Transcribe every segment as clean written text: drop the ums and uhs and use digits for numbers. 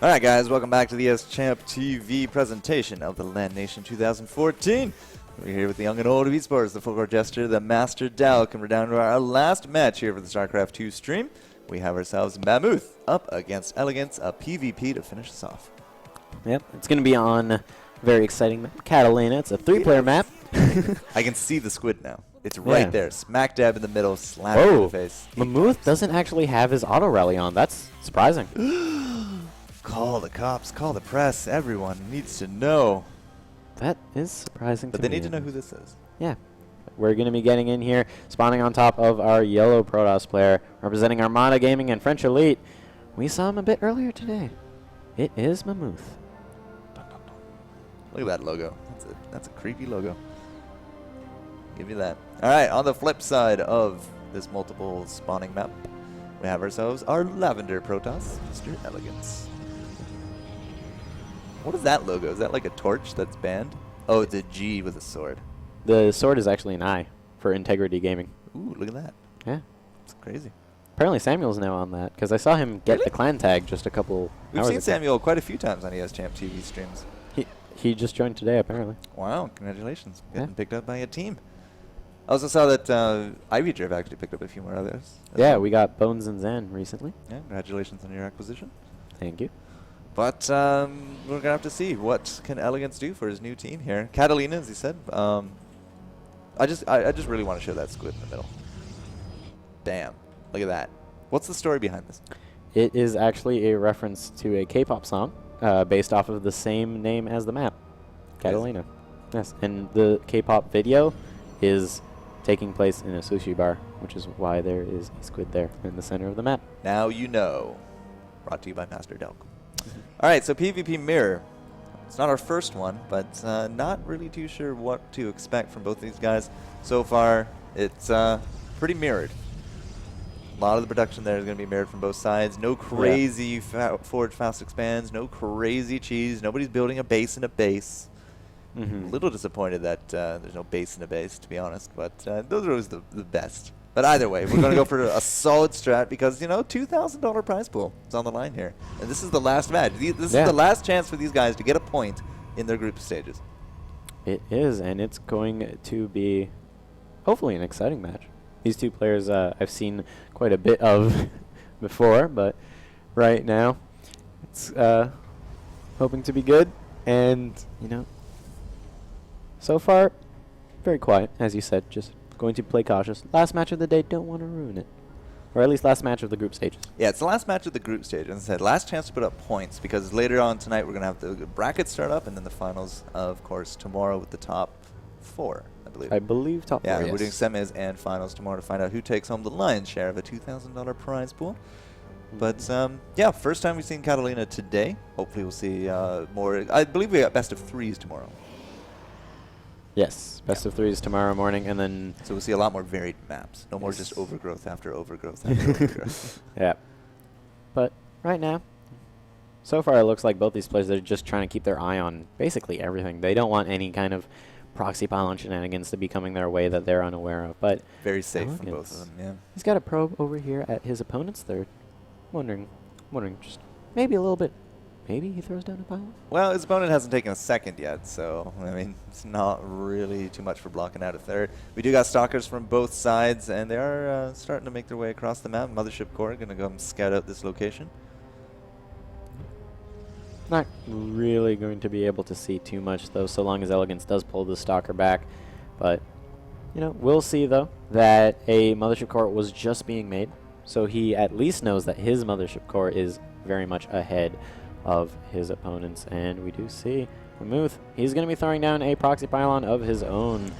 Alright guys, welcome back to the ESChamp TV presentation of the LANation 2014. We're here with the young and old of esports, the full court jester, the Master Dalk, and we're down to our last match here for the StarCraft 2 stream. We have ourselves Mammoth up against Elegance, a PvP to finish us off. Yep, it's going to be on a very exciting map, Catalina. It's a 3-player map. I can see the squid now. It's right there, smack dab in the middle, slapping in the face. Mammoth doesn't actually have his auto rally on. That's surprising. Call the cops, call the press, everyone needs to know. That is surprising to me. But they need to know who this is. Yeah. We're going to be getting in here, spawning on top of our yellow Protoss player, representing Armada Gaming and French Elite. We saw him a bit earlier today. It is Mammoth. Look at that logo. That's a creepy logo. Give you that. Alright, on the flip side of this multiple spawning map, we have ourselves our Lavender Protoss, Mr. Elegance. What is that logo? Is that like a torch that's banned? Oh, it's a G with a sword. The sword is actually an I for Integrity Gaming. Ooh, look at that. Yeah. It's crazy. Apparently Samuel's now on that, because I saw him get the clan tag just a couple We've hours seen ago. Samuel quite a few times on ESChamp TV streams. He just joined today, apparently. Wow, congratulations. Getting picked up by a team. I also saw that Ivy Drift actually picked up a few more others. Yeah, we got Bones and Zan recently. Yeah, congratulations on your acquisition. Thank you. But we're going to have to see what can Elegance do for his new team here. Catalina, as he said. I just really want to show that squid in the middle. Damn. Look at that. What's the story behind this? It is actually a reference to a K-pop song based off of the same name as the map, Catalina. Yes, and the K-pop video is taking place in a sushi bar, which is why there is a squid there in the center of the map. Now you know. Brought to you by Master Delk. All right, so PvP Mirror. It's not our first one, but not really too sure what to expect from both these guys. So far, it's pretty mirrored. A lot of the production there is going to be mirrored from both sides. No crazy forward fast expands, no crazy cheese. Nobody's building a base in a base. A little disappointed that there's no base in a base, to be honest, but those are always the best. But either way, we're going to go for a solid strat because, you know, $2,000 prize pool is on the line here. And this is the last match. This is the last chance for these guys to get a point in their group stages. It is, and it's going to be hopefully an exciting match. These two players I've seen quite a bit of before, but right now it's hoping to be good. And, you know, so far, very quiet, as you said, just going to play cautious. Last match of the day, don't want to ruin it. Or at least last match of the group stages. Yeah, it's the last match of the group stage. As I said, last chance to put up points because later on tonight we're going to have the brackets start up and then the finals, of course, tomorrow with the top 4, I believe. I believe top 4, Yeah, we're doing semis and finals tomorrow to find out who takes home the lion's share of a $2,000 prize pool. But, yeah, first time we've seen Catalina today. Hopefully we'll see more. I believe we got best of 3s tomorrow. Yes, best of 3s tomorrow morning, and then... So we'll see a lot more varied maps. No more just overgrowth after overgrowth after overgrowth. Yeah. But right now, so far it looks like both these players are just trying to keep their eye on basically everything. They don't want any kind of proxy pylon shenanigans to be coming their way that they're unaware of. But very safe from both of them, yeah. He's got a probe over here at his opponent's third. Wondering just maybe a little bit. Maybe he throws down a pylon? Well, his opponent hasn't taken a second yet, so, I mean, it's not really too much for blocking out a third. We do got stalkers from both sides, and they are starting to make their way across the map. Mothership Core going to go and scout out this location. Not really going to be able to see too much, though, so long as Elegance does pull the stalker back. But, you know, we'll see, though, that a Mothership Core was just being made, so he at least knows that his Mothership Core is very much ahead of his opponents, and we do see Mammoth. He's going to be throwing down a proxy pylon of his own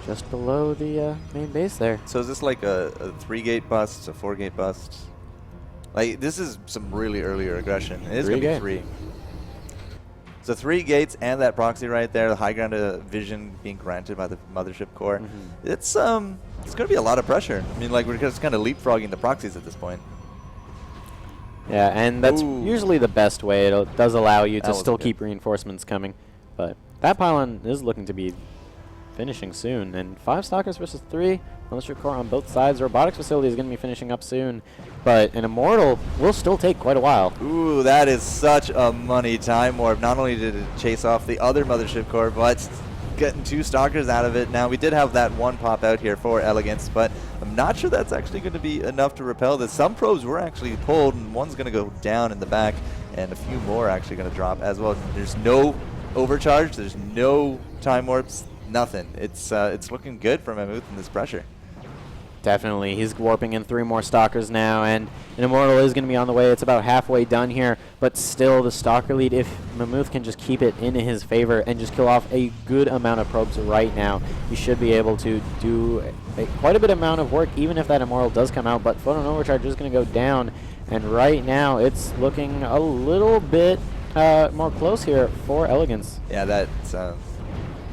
just below the main base there. So is this like a 3-gate bust, a 4-gate bust? Like, this is some really earlier aggression. It is going to be 3. So 3 gates and that proxy right there, the high ground vision being granted by the Mothership Core. It's going to be a lot of pressure. I mean, like, we're just kind of leapfrogging the proxies at this point. Yeah, and that's usually the best way. It does allow you to still keep reinforcements coming. But that pylon is looking to be finishing soon. And 5 Stalkers versus 3. Militia Corps on both sides. Robotics Facility is going to be finishing up soon. But an Immortal will still take quite a while. Ooh, that is such a money time warp. Not only did it chase off the other Mothership Core, but getting 2 Stalkers out of it. Now, we did have that one pop out here for Elegance, but I'm not sure that's actually going to be enough to repel this. Some probes were actually pulled, and one's going to go down in the back, and a few more are actually going to drop as well. There's no overcharge. There's no time warps. Nothing. It's looking good for Mammoth in this pressure. Definitely. He's warping in 3 more Stalkers now, and an Immortal is going to be on the way. It's about halfway done here, but still the Stalker lead, if Mammoth can just keep it in his favor and just kill off a good amount of probes right now, he should be able to do quite a bit amount of work, even if that Immortal does come out. But Photon Overcharge is going to go down, and right now it's looking a little bit more close here for Elegance. Yeah, that's the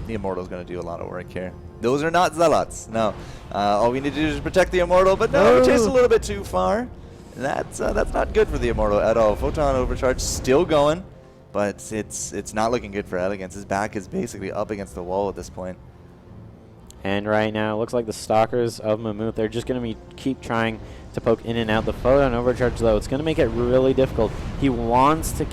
Immortal's going to do a lot of work here. Those are not Zealots. No. All we need to do is protect the Immortal, but no, we chased a little bit too far. That's not good for the Immortal at all. Photon Overcharge still going, but it's not looking good for Elegance. His back is basically up against the wall at this point. And right now, it looks like the Stalkers of Mammoth, they're just going to keep trying to poke in and out. The Photon Overcharge, though, it's going to make it really difficult. He wants to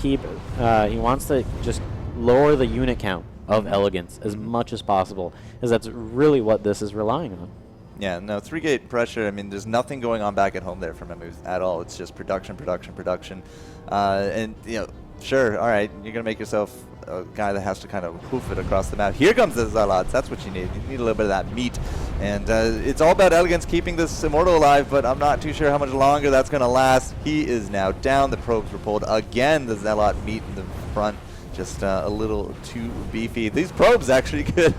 just lower the unit count of Elegance as much as possible, as that's really what this is relying on. Yeah, no, 3-gate pressure, I mean, there's nothing going on back at home there for Mammoth at all. It's just production, production, production. And, you know, sure, all right, you're going to make yourself a guy that has to kind of hoof it across the map. Here comes the Zealots. That's what you need. You need a little bit of that meat. And it's all about Elegance keeping this Immortal alive, but I'm not too sure how much longer that's going to last. He is now down. The probes were pulled. Again, the Zealot meat in the front. Just a little too beefy. These probes actually could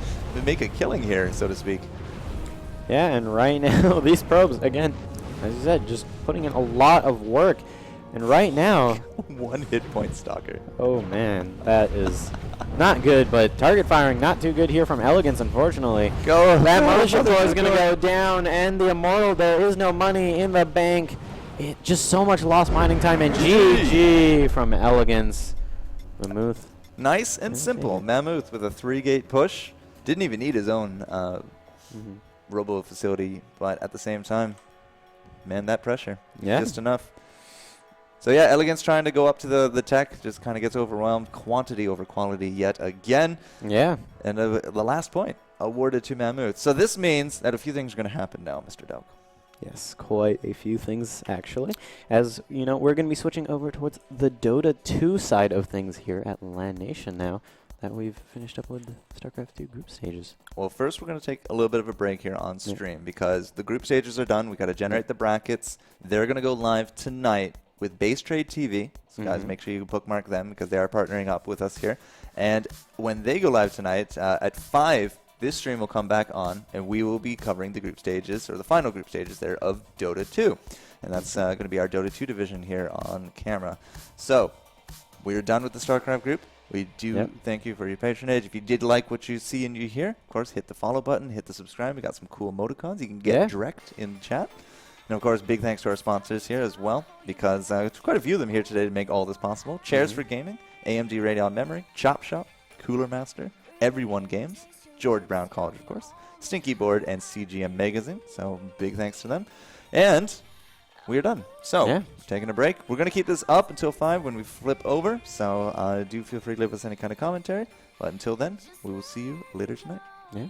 make a killing here, so to speak. Yeah, and right now, these probes, again, as you said, just putting in a lot of work. And right now... 1 hit point Stalker. Oh, man, that is not good, but target firing not too good here from Elegance, unfortunately. Go. That Mothership Core is going to go down, and the Immortal, there is no money in the bank. Just so much lost mining time, and GG from Elegance. Mammoth. Nice and simple. Mammoth with a 3-gate push. Didn't even need his own robo facility, but at the same time, man, that pressure. Yeah. Just enough. So yeah, Elegance trying to go up to the tech, just kind of gets overwhelmed. Quantity over quality yet again. Yeah. And the last point awarded to Mammoth. So this means that a few things are going to happen now, Mr. Delk. Yes, quite a few things, actually. As, you know, we're going to be switching over towards the Dota 2 side of things here at LANation now that we've finished up with the StarCraft 2 group stages. Well, first we're going to take a little bit of a break here on stream because the group stages are done. We got to generate the brackets. They're going to go live tonight with Base Trade TV. So guys, make sure you bookmark them because they are partnering up with us here. And when they go live tonight at 5, this stream will come back on, and we will be covering the group stages, or the final group stages there, of Dota 2. And that's going to be our Dota 2 division here on camera. So, we're done with the StarCraft group. We do thank you for your patronage. If you did like what you see and you hear, of course, hit the follow button, hit the subscribe. We got some cool emoticons you can get direct in chat. And, of course, big thanks to our sponsors here as well, because there's quite a few of them here today to make all this possible. Chairs for Gaming, AMD Radeon Memory, Chop Shop, Cooler Master, Everyone Games, George Brown College, of course, Stinky Board, and CGM Magazine. So big thanks to them. And we are done. So taking a break. We're going to keep this up until 5 when we flip over. So do feel free to leave us any kind of commentary. But until then, we will see you later tonight. Yeah.